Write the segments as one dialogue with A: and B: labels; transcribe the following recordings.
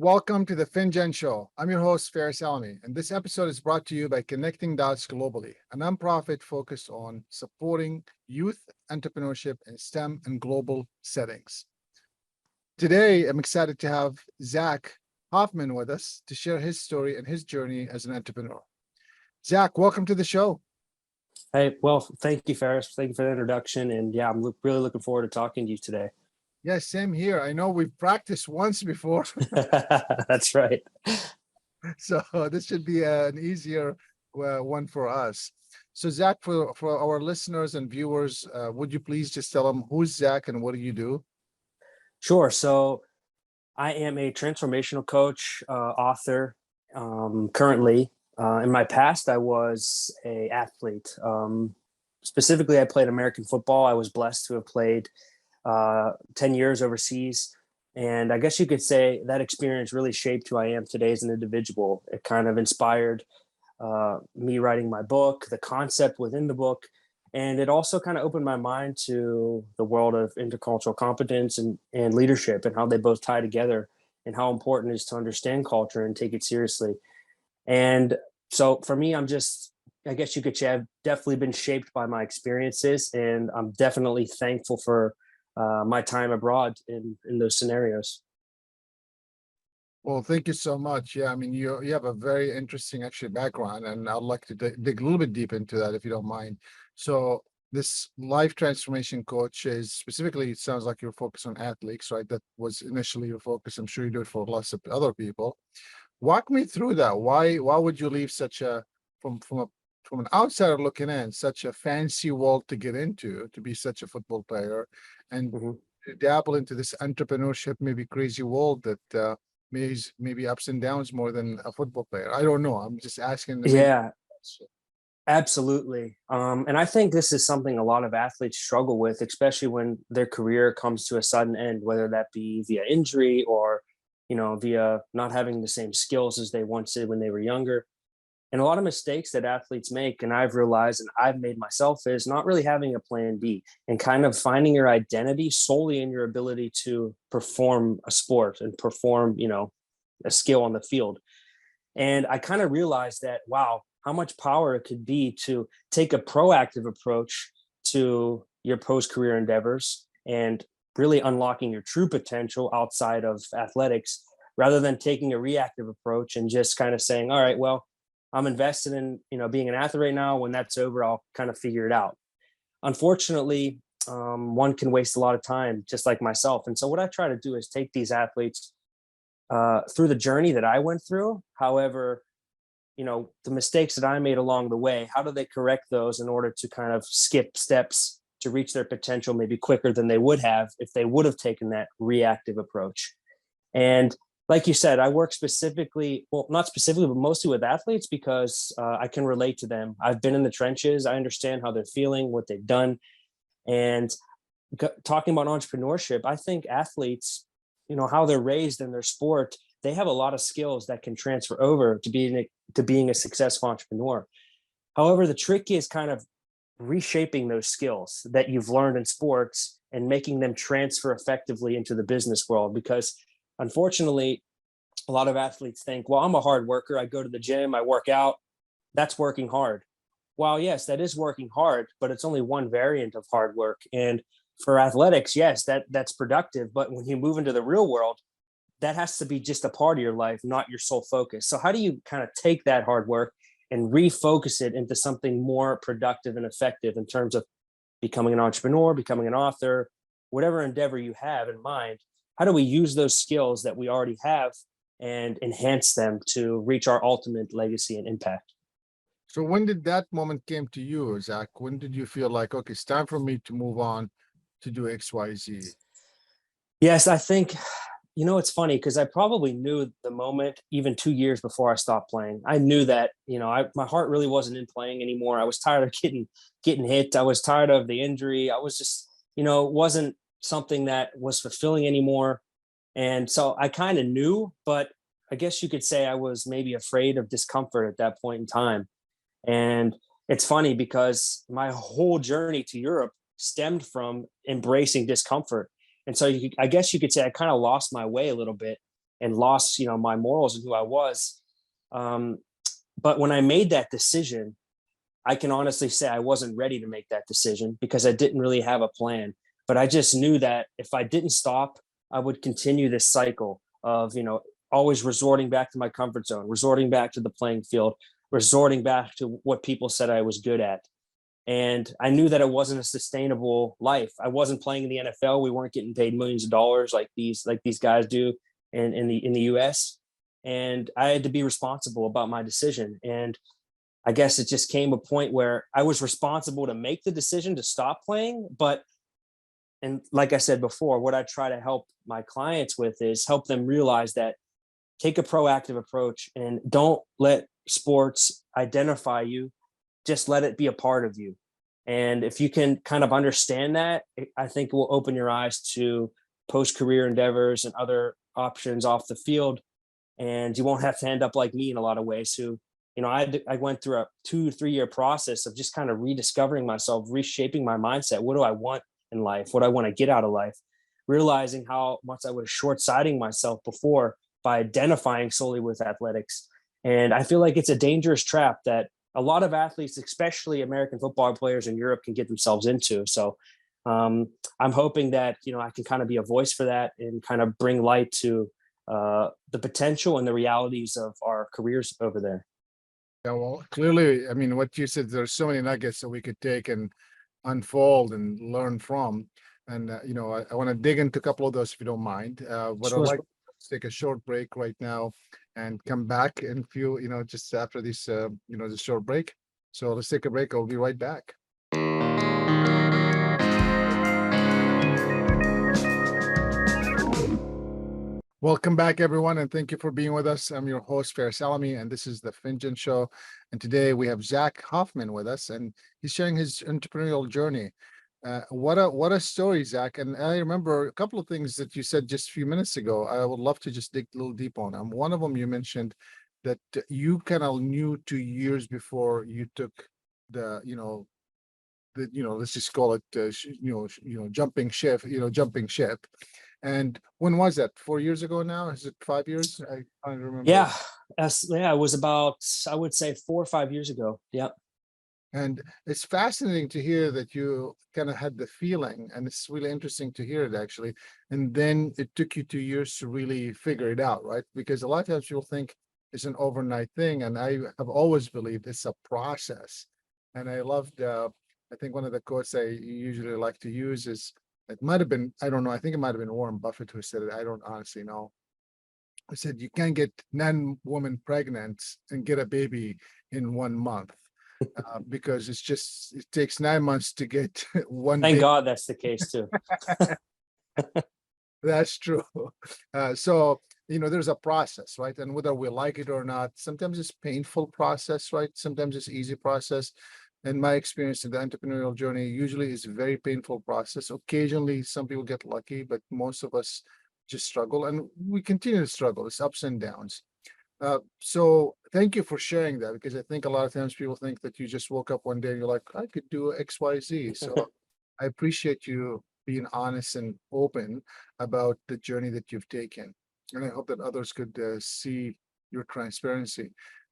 A: welcome to the Finjan Show. I'm your host, Faris Alami, and this episode is brought to you by Connecting Dots Globally, a nonprofit focused on supporting youth entrepreneurship in STEM and global settings. Today, I'm excited to have Zach Hoffman with us to share his story and his journey as an entrepreneur. Zach, welcome to the show.
B: Hey, well, thank you, Faris. Thank you for the introduction. And yeah, I'm really looking forward to talking to you today.
A: Yeah, same here. I know we've practiced once before.
B: That's right.
A: So this should be an easier one for us. So Zach, for our listeners and viewers, would you please just tell them who's Zach and what do you do?
B: Sure. So I am a transformational coach, author. Currently, in my past, I was an athlete. Specifically, I played American football. I was blessed to have played 10 years overseas. And I guess you could say that experience really shaped who I am today as an individual. It kind of inspired me writing my book, the concept within the book. And it also kind of opened my mind to the world of intercultural competence and leadership and how they both tie together and how important it is to understand culture and take it seriously. And so for me, I guess you could say I've definitely been shaped by my experiences, and I'm definitely thankful for my time abroad in those scenarios.
A: Well, thank you so much. Yeah, I mean, you have a very interesting actually background, and I'd like to dig a little bit deep into that if you don't mind. So this life transformation coach is specifically, it sounds like you're focused on athletes, right? That was initially your focus. I'm sure you do it for lots of other people. Walk me through that. Why would you leave such a from an outsider looking in, such a fancy world to get into, to be such a football player and dabble into this entrepreneurship, maybe crazy world that maybe ups and downs more than a football player? I don't know. I'm just asking.
B: Yeah, absolutely. And I think this is something a lot of athletes struggle with, especially when their career comes to a sudden end, whether that be via injury or, via not having the same skills as they once did when they were younger. And a lot of mistakes that athletes make, and I've realized and I've made myself, is not really having a plan B and kind of finding your identity solely in your ability to perform a sport and perform, a skill on the field. And I kind of realized that, wow, how much power it could be to take a proactive approach to your post-career endeavors and really unlocking your true potential outside of athletics, rather than taking a reactive approach and just kind of saying, all right, well, I'm invested in, being an athlete right now. When that's over, I'll kind of figure it out. Unfortunately, one can waste a lot of time, just like myself. And so what I try to do is take these athletes through the journey that I went through. However, the mistakes that I made along the way, how do they correct those in order to kind of skip steps to reach their potential maybe quicker than they would have if they would have taken that reactive approach? And like you said, I work specifically, well, not specifically, but mostly with athletes because I can relate to them. I've been in the trenches. I understand how they're feeling, what they've done. And talking about entrepreneurship, I think athletes, how they're raised in their sport, they have a lot of skills that can transfer over to being a successful entrepreneur. However, the trick is kind of reshaping those skills that you've learned in sports and making them transfer effectively into the business world. Because unfortunately, a lot of athletes think, well, I'm a hard worker. I go to the gym, I work out. That's working hard. While yes, that is working hard, but it's only one variant of hard work. And for athletics, yes, that's productive. But when you move into the real world, that has to be just a part of your life, not your sole focus. So how do you kind of take that hard work and refocus it into something more productive and effective in terms of becoming an entrepreneur, becoming an author, whatever endeavor you have in mind? How do we use those skills that we already have and enhance them to reach our ultimate legacy and impact?
A: So when did that moment came to you, Zach? When did you feel like, okay, it's time for me to move on to do XYZ?
B: Yes, I think, it's funny because I probably knew the moment even 2 years before I stopped playing. I knew that, my heart really wasn't in playing anymore. I was tired of getting hit. I was tired of the injury. I was just, it wasn't something that was fulfilling anymore. And so I kind of knew, but I guess you could say I was maybe afraid of discomfort at that point in time. And it's funny because my whole journey to Europe stemmed from embracing discomfort. And so I guess you could say I kind of lost my way a little bit and lost, my morals and who I was. But when I made that decision, I can honestly say I wasn't ready to make that decision because I didn't really have a plan. But I just knew that if I didn't stop, I would continue this cycle of, always resorting back to my comfort zone, resorting back to the playing field, resorting back to what people said I was good at. And I knew that it wasn't a sustainable life. I wasn't playing in the NFL. We weren't getting paid millions of dollars like these guys do in the US. And I had to be responsible about my decision. And I guess it just came a point where I was responsible to make the decision to stop playing. But, and like I said before, what I try to help my clients with is help them realize that take a proactive approach and don't let sports identify you. Just let it be a part of you. And if you can kind of understand that, I think it will open your eyes to post-career endeavors and other options off the field. And you won't have to end up like me in a lot of ways who, I went through a 2 to 3 year process of just kind of rediscovering myself, reshaping my mindset. What do I want in life? What do I want to get out of life? Realizing how much I was short-sighting myself before by identifying solely with athletics. And I feel like it's a dangerous trap that a lot of athletes, especially American football players in Europe, can get themselves into. So I'm hoping that, I can kind of be a voice for that and kind of bring light to the potential and the realities of our careers over there.
A: Yeah, well, clearly, I mean, what you said, there's so many nuggets that we could take and unfold and learn from. And, I want to dig into a couple of those if you don't mind. What I'd
B: Sure.
A: like to take a short break right now and come back in few, just after this, this short break. So let's take a break. I'll be right back. Welcome back, everyone, and thank you for being with us. I'm your host, Faris Alami, and this is the Finjan Show. And today we have Zach Hoffman with us, and he's sharing his entrepreneurial journey. What a story, Zach. And I remember a couple of things that you said just a few minutes ago. I would love to just dig a little deep on them. One of them, you mentioned that you kind of knew 2 years before you took the, let's just call it, jumping ship. And when was that? 4 years ago now? Is it 5 years? I can't remember.
B: Yeah. It was about, I would say 4 or 5 years ago. Yep.
A: And it's fascinating to hear that you kind of had the feeling, and it's really interesting to hear it actually. And then it took you 2 years to really figure it out, right? Because a lot of times people think it's an overnight thing, and I have always believed it's a process. And I loved, I think one of the quotes I usually like to use is, it might have been, I don't know, I think it might have been Warren Buffett who said it. I don't honestly know. I said, you can't get 9 women pregnant and get a baby in 1 month. Because it takes 9 months to get one.
B: Thank God that's the case too.
A: That's true. So, there's a process, right? And whether we like it or not, sometimes it's painful process, right? Sometimes it's easy process. In my experience in the entrepreneurial journey, usually is a very painful process. Occasionally, some people get lucky, but most of us just struggle, and we continue to struggle. It's ups and downs. So thank you for sharing that, because I think a lot of times people think that you just woke up one day and you're like, I could do X, Y, Z. So I appreciate you being honest and open about the journey that you've taken. And I hope that others could see your transparency.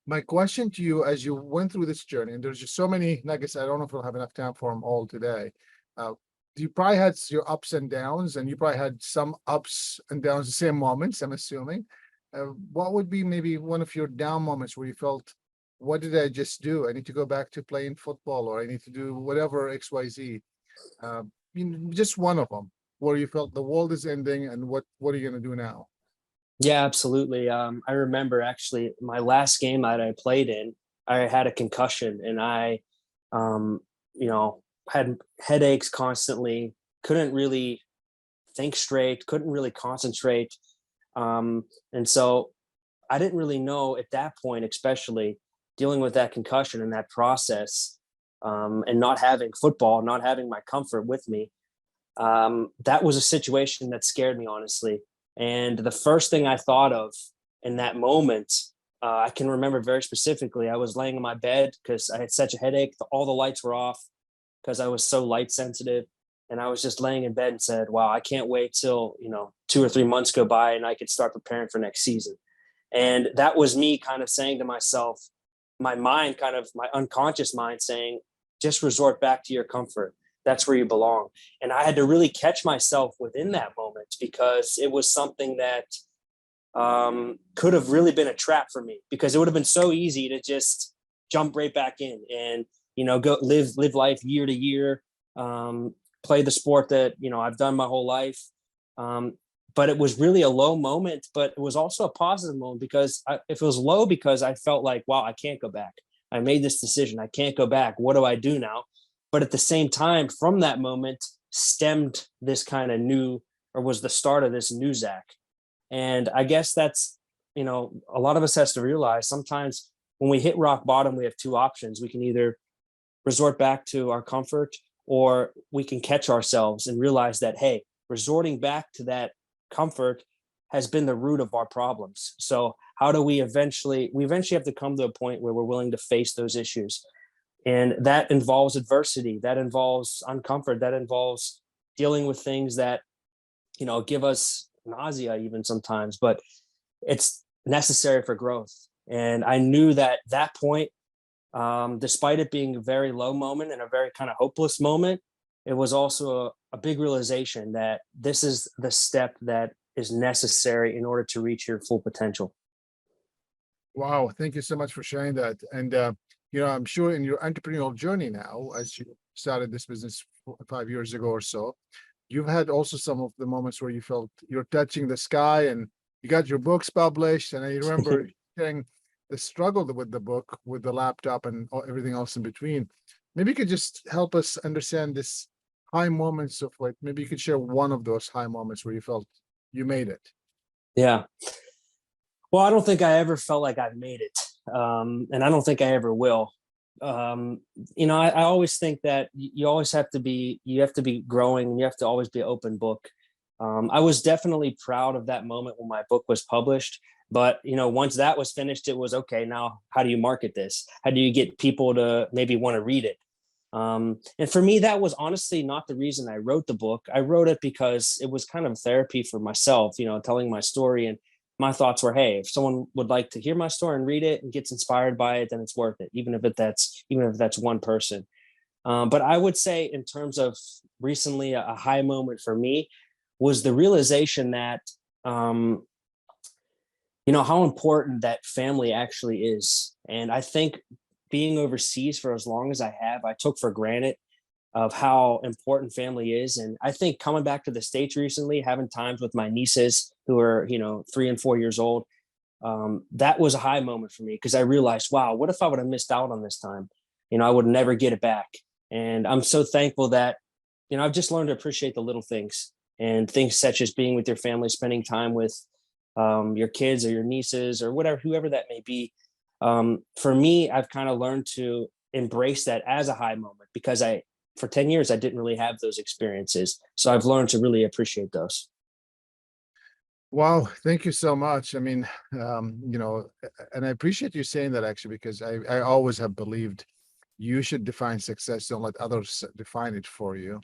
A: My question to you, as you went through this journey, and there's just so many nuggets, I don't know if we'll have enough time for them all today. You probably had your ups and downs, and you probably had some ups and downs, the same moments, I'm assuming. What would be maybe one of your down moments where you felt, what did I just do? I need to go back to playing football, or I need to do whatever XYZ. Just one of them where you felt the world is ending, and what are you going to do now?
B: Yeah, absolutely. I remember actually my last game that I played in, I had a concussion, and I, had headaches constantly, couldn't really think straight, couldn't really concentrate. And so I didn't really know at that point, especially dealing with that concussion and that process, and not having football, not having my comfort with me. That was a situation that scared me, honestly. And the first thing I thought of in that moment, I can remember very specifically, I was laying in my bed because I had such a headache. All the lights were off because I was so light sensitive. And I was just laying in bed and said, wow, I can't wait till, 2 or 3 months go by and I could start preparing for next season. And that was me kind of saying to myself, my mind, kind of my unconscious mind saying, just resort back to your comfort. That's where you belong. And I had to really catch myself within that moment, because it was something that could have really been a trap for me, because it would have been so easy to just jump right back in and, go live life year to year, play the sport that, I've done my whole life. But it was really a low moment, but it was also a positive moment, because if it was low because I felt like, wow, I can't go back. I made this decision. I can't go back. What do I do now? But at the same time, from that moment stemmed this kind of new, or was the start of this new Zach. And I guess that's, a lot of us has to realize sometimes when we hit rock bottom, we have two options. We can either resort back to our comfort, or we can catch ourselves and realize that, hey, resorting back to that comfort has been the root of our problems. So how do we eventually have to come to a point where we're willing to face those issues. And that involves adversity, that involves uncomfort, that involves dealing with things that, give us nausea even sometimes, but it's necessary for growth. And I knew that point, despite it being a very low moment and a very kind of hopeless moment, it was also a big realization that this is the step that is necessary in order to reach your full potential.
A: Wow, thank you so much for sharing that. And I'm sure in your entrepreneurial journey now, as you started this business 5 years ago or so, you've had also some of the moments where you felt you're touching the sky, and you got your books published. And I remember sharing the struggle with the book, with the laptop, and everything else in between. Maybe you could just help us understand this high moments of, like, maybe you could share one of those high moments where you felt you made it.
B: Yeah. Well, I don't think I ever felt like I've made it. And I don't think I ever will. I always think that you always have to be growing, and you have to always be an open book. I was definitely proud of that moment when my book was published. But, once that was finished, it was okay. Now, how do you market this? How do you get people to maybe want to read it? And for me, that was honestly not the reason I wrote the book. I wrote it because it was kind of therapy for myself, telling my story. And my thoughts were, hey, if someone would like to hear my story and read it and gets inspired by it, then it's worth it, even if that's one person. But I would say, in terms of recently, a high moment for me was the realization that, how important that family actually is. And I think being overseas for as long as I have, I took for granted of how important family is. And I think coming back to the States recently, having times with my nieces who are, 3 and 4 years old, that was a high moment for me, because I realized, wow, what if I would have missed out on this time? I would never get it back. And I'm so thankful that, I've just learned to appreciate the little things, and things such as being with your family, spending time with your kids or your nieces or whoever that may be. For me, I've kind of learned to embrace that as a high moment, because for 10 years, I didn't really have those experiences. So I've learned to really appreciate those.
A: Wow, thank you so much. I mean, and I appreciate you saying that, actually, because I always have believed you should define success. Don't let others define it for you.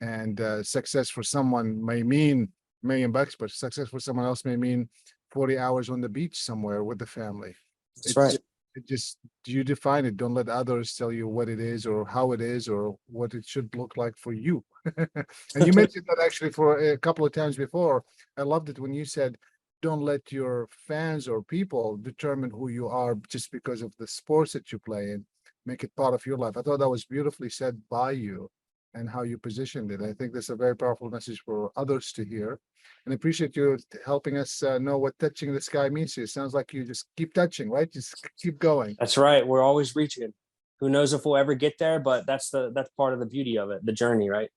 A: And success for someone may mean $1 million, but success for someone else may mean 40 hours on the beach somewhere with the family.
B: That's right.
A: It just, you define it. Don't let others tell you what it is or how it is or what it should look like for you. And you mentioned that actually for a couple of times before. I loved it when you said, don't let your fans or people determine who you are just because of the sports that you play in. Make it part of your life. I thought that was beautifully said by you, and how you positioned it. I think that's a very powerful message for others to hear. And I appreciate you helping us know what touching the sky means to you. It sounds like you just keep touching, right? Just keep going.
B: That's right. We're always reaching. Who knows if we'll ever get there, but that's part of the beauty of it, the journey, right?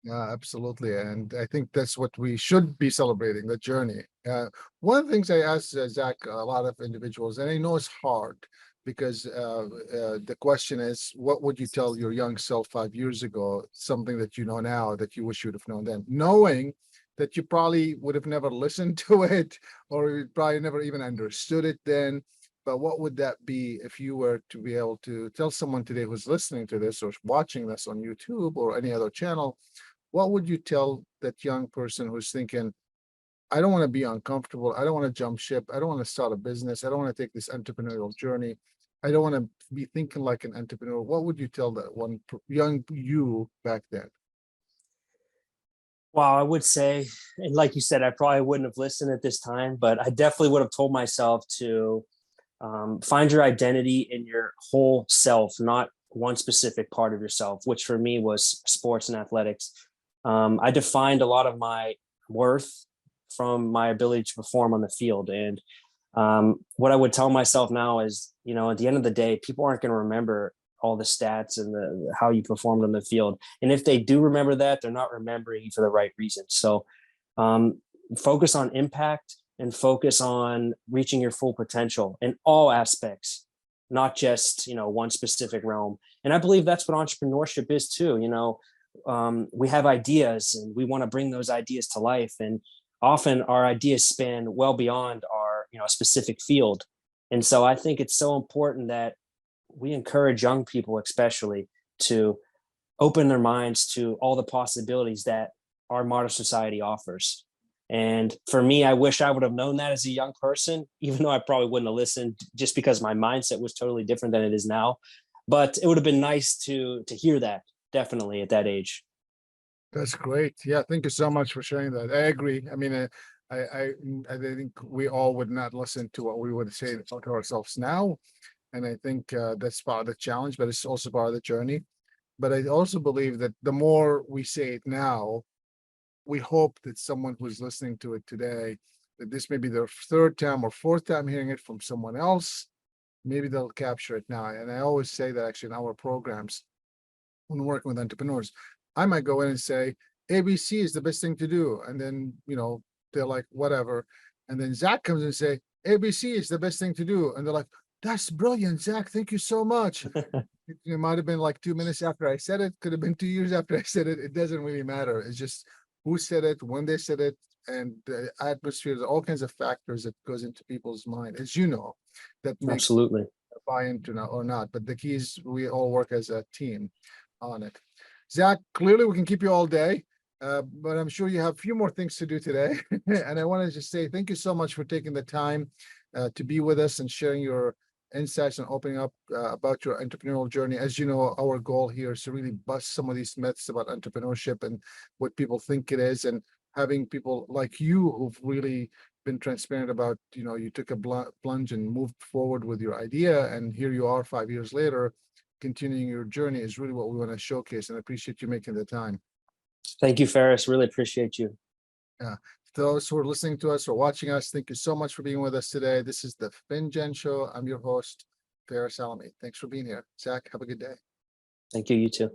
A: Yeah, absolutely. And I think that's what we should be celebrating, the journey. One of the things I ask Zach, a lot of individuals, and I know it's hard, because the question is, what would you tell your young self 5 years ago? Something that you know now that you wish you would have known then, knowing that you probably would have never listened to it, or you probably never even understood it then. But what would that be if you were to be able to tell someone today who's listening to this or watching this on YouTube or any other channel? what would you tell that young person who's thinking, I don't want to be uncomfortable. I don't want to jump ship. I don't want to start a business. I don't want to take this entrepreneurial journey. I don't want to be thinking like an entrepreneur. What would you tell that one young you back then?
B: Well, I would say, and like you said, I probably wouldn't have listened at this time, but I definitely would have told myself to find your identity in your whole self, not one specific part of yourself, which for me was sports and athletics. I defined a lot of my worth from my ability to perform on the field. And what I would tell myself now is, at the end of the day, people aren't going to remember all the stats and how you performed on the field. And if they do remember that, they're not remembering you for the right reasons. So focus on impact and focus on reaching your full potential in all aspects, not just, one specific realm. And I believe that's what entrepreneurship is too. We have ideas and we want to bring those ideas to life. And often our ideas span well beyond our, specific field. And so I think it's so important that we encourage young people, especially, to open their minds to all the possibilities that our modern society offers. And for me, I wish I would have known that as a young person, even though I probably wouldn't have listened, just because my mindset was totally different than it is now. But it would have been nice to hear that, definitely, at that age.
A: That's great. Yeah, thank you so much for sharing that. I agree. I mean, I think we all would not listen to what we would say to ourselves now. And I think that's part of the challenge, but it's also part of the journey. But I also believe that the more we say it now, we hope that someone who's listening to it today, that this may be their third time or fourth time hearing it from someone else, maybe they'll capture it now. And I always say that actually in our programs, when working with entrepreneurs, I might go in and say, ABC is the best thing to do. And then, they're like, whatever. And then Zach comes and say, ABC is the best thing to do. And they're like, that's brilliant, Zach. Thank you so much. It might have been like 2 minutes after I said it. Could have been 2 years after I said it. It doesn't really matter. It's just who said it, when they said it, and the atmosphere. There's all kinds of factors that goes into people's mind, as you know, that makes
B: Absolutely.
A: buy into or not. But the key is we all work as a team on it. Zach, clearly we can keep you all day. But I'm sure you have a few more things to do today. And I want to just say thank you so much for taking the time to be with us and sharing your insights and opening up about your entrepreneurial journey. As you know, our goal here is to really bust some of these myths about entrepreneurship and what people think it is, and having people like you who've really been transparent about, you took a plunge and moved forward with your idea, and here you are 5 years later, continuing your journey is really what we want to showcase. And I appreciate you making the time.
B: Thank you, Faris. Really appreciate you.
A: Yeah. Those who are listening to us or watching us, thank you so much for being with us today. This is the Finjan Show. I'm your host, Faris Alami. Thanks for being here. Zach, have a good day.
B: Thank you. You too.